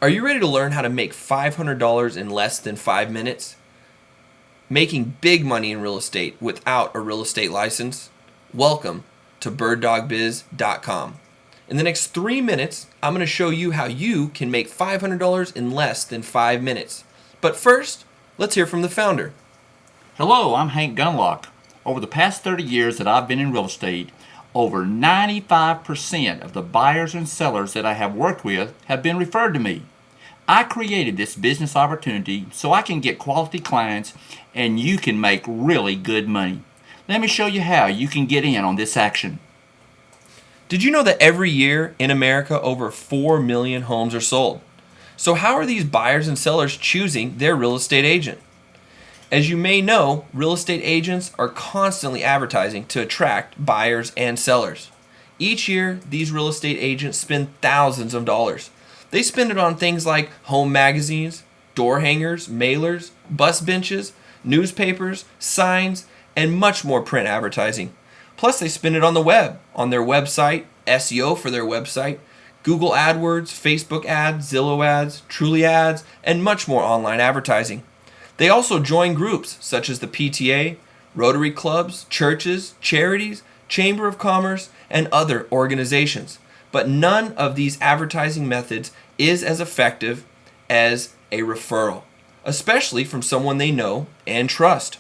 Are you ready to learn how to make $500 in less than 5 minutes? Making big money in real estate without a real estate license? Welcome to birddogbiz.com. In the next 3 minutes, I'm going to show you how you can make $500 in less than 5 minutes. But first, let's hear from the founder. Hello, I'm Hank Gunlock. Over the past 30 years that I've been in real estate, over 95% of the buyers and sellers that I have worked with have been referred to me. I created this business opportunity so I can get quality clients and you can make really good money. Let me show you how you can get in on this action. Did you know that every year in America over 4 million homes are sold? So how are these buyers and sellers choosing their real estate agent? As you may know, real estate agents are constantly advertising to attract buyers and sellers. Each year, these real estate agents spend thousands of dollars. They spend it on things like home magazines, door hangers, mailers, bus benches, newspapers, signs, and much more print advertising. Plus, they spend it on the web, on their website, SEO for their website, Google AdWords, Facebook ads, Zillow ads, Truly ads, and much more online advertising. They also join groups such as the PTA, Rotary clubs, churches, charities, Chamber of Commerce, and other organizations. But none of these advertising methods is as effective as a referral, especially from someone they know and trust.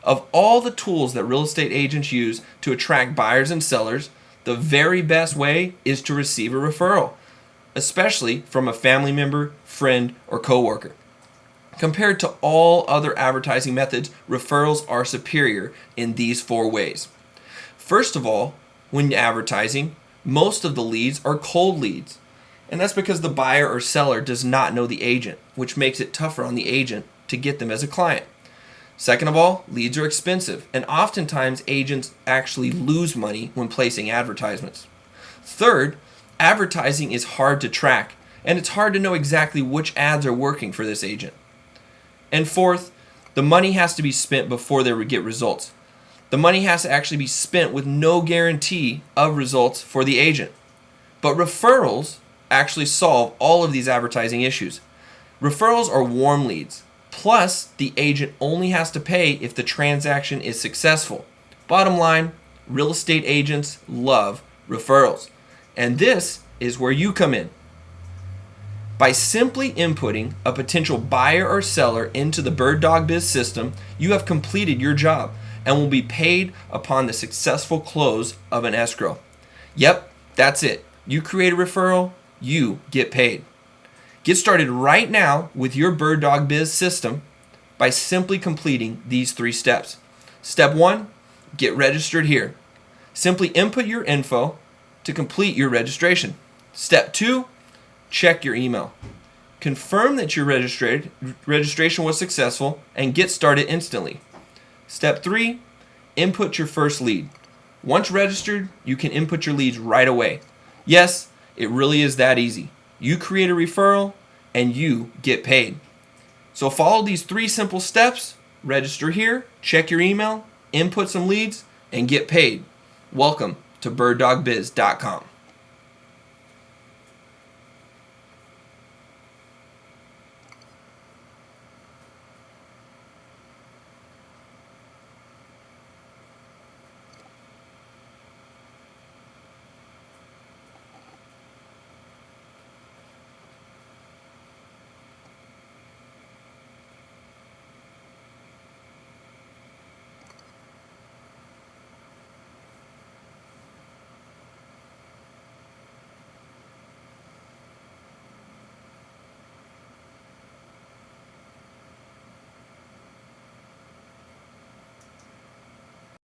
Of all the tools that real estate agents use to attract buyers and sellers, the very best way is to receive a referral, especially from a family member, friend, or coworker. Compared to all other advertising methods, referrals are superior in these 4 ways. First of all, when advertising, most of the leads are cold leads. And that's because the buyer or seller does not know the agent, which makes it tougher on the agent to get them as a client. Second of all, leads are expensive, and oftentimes agents actually lose money when placing advertisements. Third, advertising is hard to track, and it's hard to know exactly which ads are working for this agent. And fourth, the money has to be spent before they get results. The money has to actually be spent with no guarantee of results for the agent. But referrals actually solve all of these advertising issues. Referrals are warm leads. Plus, the agent only has to pay if the transaction is successful. Bottom line, real estate agents love referrals. And this is where you come in. By simply inputting a potential buyer or seller into the Bird Dog Biz system, you have completed your job and will be paid upon the successful close of an escrow. Yep, that's it. You create a referral, you get paid. Get started right now with your Bird Dog Biz system by simply completing these 3 steps. Step 1, get registered here. Simply input your info to complete your registration. Step 2, check your email. Confirm that your registration was successful and get started instantly. Step 3, input your first lead. Once registered, you can input your leads right away. Yes, it really is that easy. You create a referral and you get paid. So follow these 3 simple steps. Register here, check your email, input some leads, and get paid. Welcome to birddogbiz.com.